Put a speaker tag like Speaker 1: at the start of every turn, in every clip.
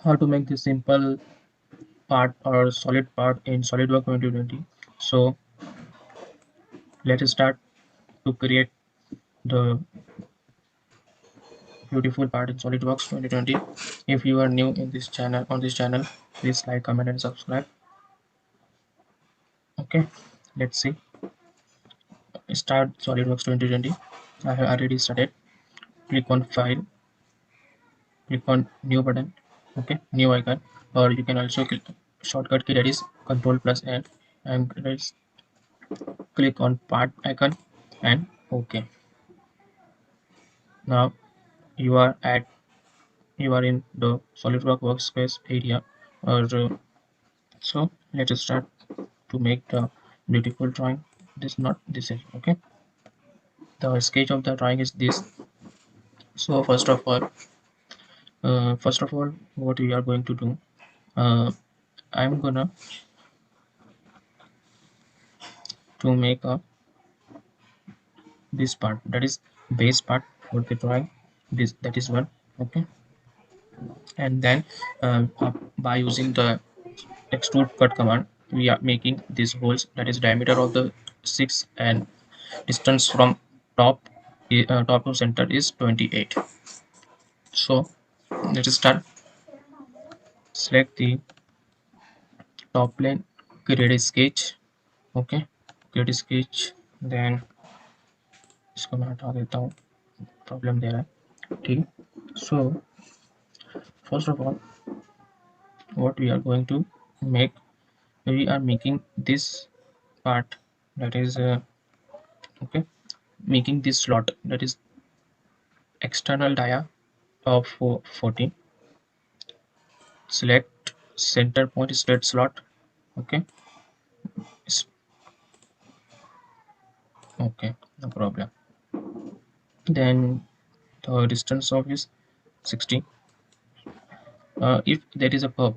Speaker 1: how to make this simple part or solid part in SolidWorks 2020. So let's start to create the beautiful part in SolidWorks 2020. If you are new in this channel please like, comment and subscribe. Okay, let's see. Start SolidWorks 2020. I have already started. Click on file, click on new button. Okay, new icon. Or you can also click shortcut key, that is control plus N, and let's click on part icon and okay. Now you are at you are in the SolidWorks workspace area. Or so let's start to make the beautiful drawing. This is okay. The sketch of the drawing is this. So first of all what we are going to do, uh, I'm gonna to make a this part, that is base part for the drawing. This that is one. Okay, and then by using the extrude cut command we are making these holes, that is diameter of the 6 and distance from top top to center is 28. So let's start. Select the top plane, create a sketch. Okay, create a sketch. then इसको मैं हटा देता हूँ, problem दे रहा है. ठीक. So first of all what we are going to make, we are making this part, that is okay, making this slot, that is external dia of 14. Select center point straight slot. Okay, okay, no problem. Then the distance of is 60. If there is a curve,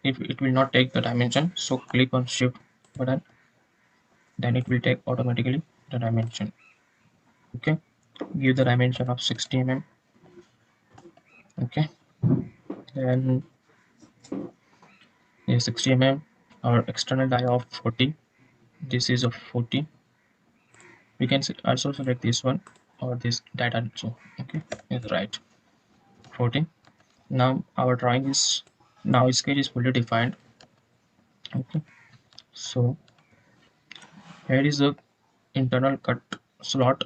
Speaker 1: if it will not take the dimension, so click on shift button, then it will take automatically the dimension. Okay, give the dimension of 60 mm. Okay, then 60 mm. Our external dia of 40, this is of 40. We can also select this one or this data also. Okay, is right, 40. Now our drawing is, now sketch is fully defined. Okay, so here is the internal cut slot,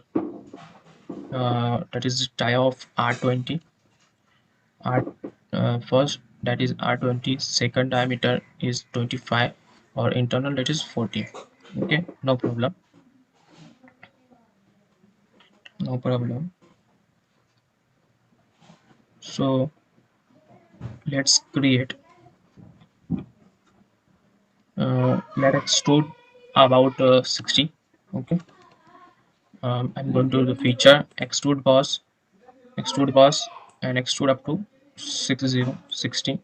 Speaker 1: that is dia of R20. R first, that is R20, second diameter is 25, or internal, that is 40. Okay, no problem, no problem. So let's create, let extrude about 60. Okay, I'm going to the feature extrude boss and extrude up to 60 60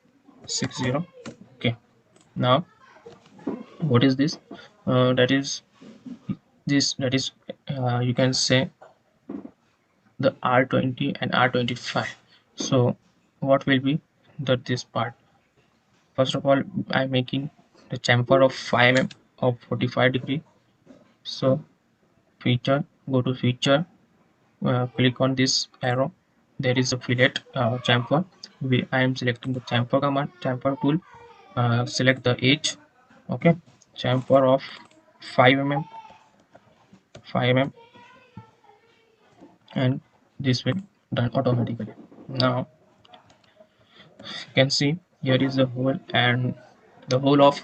Speaker 1: 60. Okay, now what is this, that is this, that is you can say the R20 and R25. So what will be that this part? First of all I'm making the chamfer of 5 mm of 45 degree. So feature, go to feature, click on this arrow, there is a fillet chamfer. I am selecting the chamfer command, chamfer tool, select the edge. Okay, chamfer of 5 mm, 5 mm, and this will done automatically. Now you can see here is the hole, and the whole of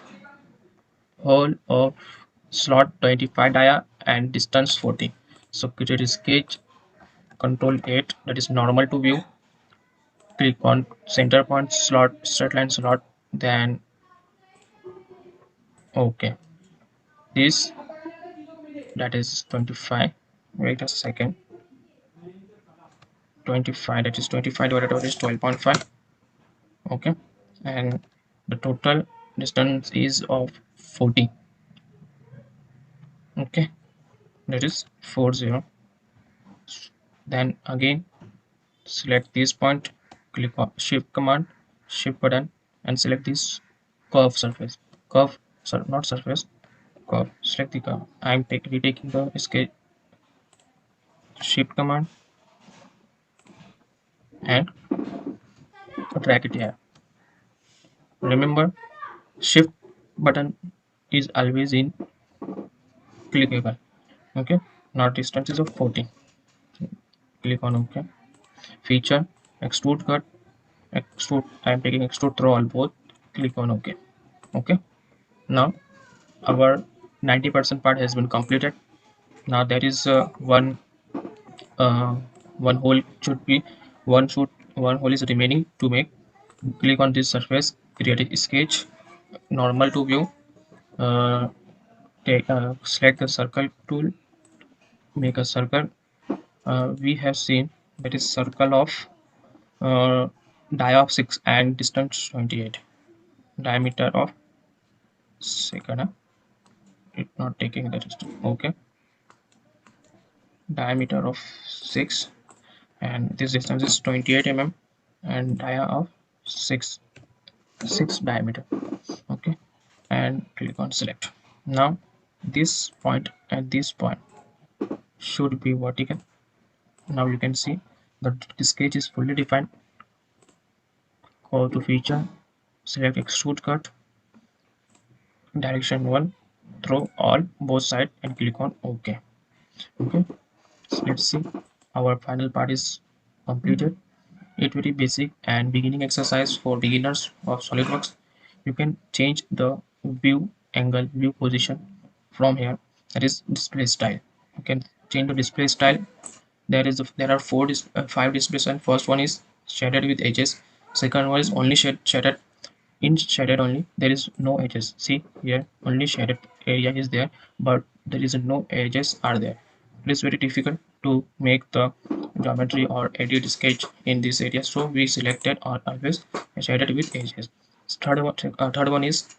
Speaker 1: slot 25 dia and distance 40. So create a sketch, control 8, that is normal to view. Click on center point slot, straight line slot, then okay, this, that is 25. Wait a second, 25, that is 25 divided by 12.5. Okay, and the total distance is of 40. Okay, that is 40. Then again select this point, click on shift command, shift button and select this curve surface. Curve, sorry, not surface, curve. Select the curve. I'm retaking the escape shift command and drag it here. Remember, shift button is always in clickable. Okay, now distance is of 14. Click on OK. Feature extrude cut, extrude. I am taking extrude through all both. Click on OK. Okay. Now our 90% part has been completed. Now there is uh, one hole should be one hole is remaining to make. Click on this surface, create a sketch, normal to view. Uh, Select the circle tool, make a circle. We have seen that is circle of uh, dia of 6 and distance 28, diameter of second. It not taking the distance. Okay, diameter of 6 and this distance is 28 mm and dia of 6 6 diameter. Okay, and click on select. Now this point and this point should be vertical. Now you can see that the sketch is fully defined. Go to feature, select extrude cut, direction 1 through all both sides and click on OK. Okay, so let's see our final part is completed. It very basic and beginning exercise for beginners of SolidWorks. You can change the view angle, view position from here. That is display style. You can change the display style. There are five displays, and first one is shaded with edges. Second one is only shaded in shaded only. There is no edges. See here, only shaded area is there, but there is no edges are there. It is very difficult to make the geometry or edit sketch in this area, so we selected or always shaded with edges. Third one is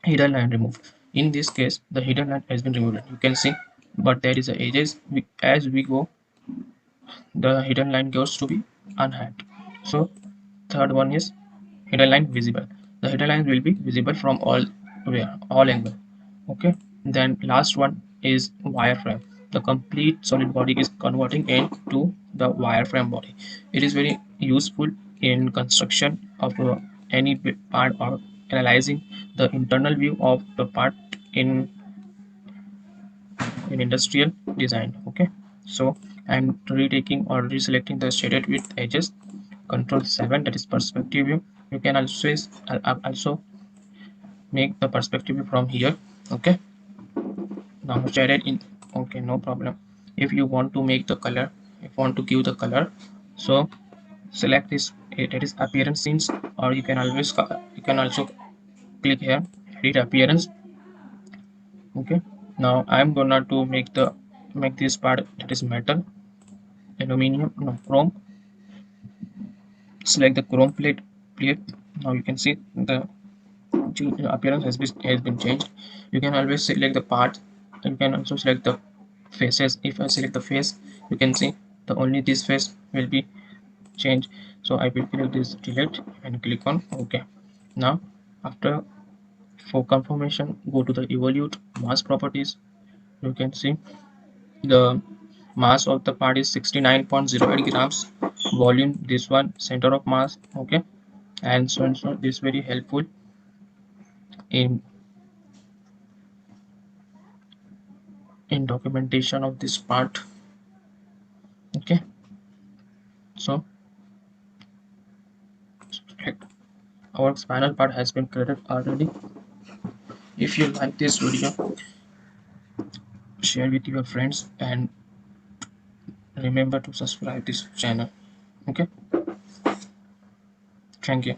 Speaker 1: hidden line removed. In this case, the hidden line has been removed. You can see, but there is a edges. As we go, the hidden line goes to be unhide. So third one is hidden line visible. The hidden line will be visible from all angle. Okay, then last one is wireframe. The complete solid body is converting into the wireframe body. It is very useful in construction of any part or analyzing the internal view of the part in industrial design. Okay, so I'm retaking or reselecting the shaded with edges. Control 7, that is perspective view. You can also make the perspective view from here. Okay, now shaded in. Okay, no problem. If you want to make the color, if you want to give the color, so select this, that is appearance scenes, or you can also click here, edit appearance. Okay, now I'm gonna to make this part, that is metal, aluminum, no, chrome. Select the chrome plate. Now you can see the appearance has been changed. You can always select the part. You can also select the faces. If I select the face, you can see the only this face will be changed. So I will click this delete and click on OK. Now after, for confirmation, go to the evolute mass properties. You can see the mass of the part is 69.08 grams, volume this one, center of mass. Okay, and so and so. This very helpful in documentation of this part. Okay, so our spinal part has been created already. If you like this video, share with your friends and remember to subscribe this channel. Okay, thank you.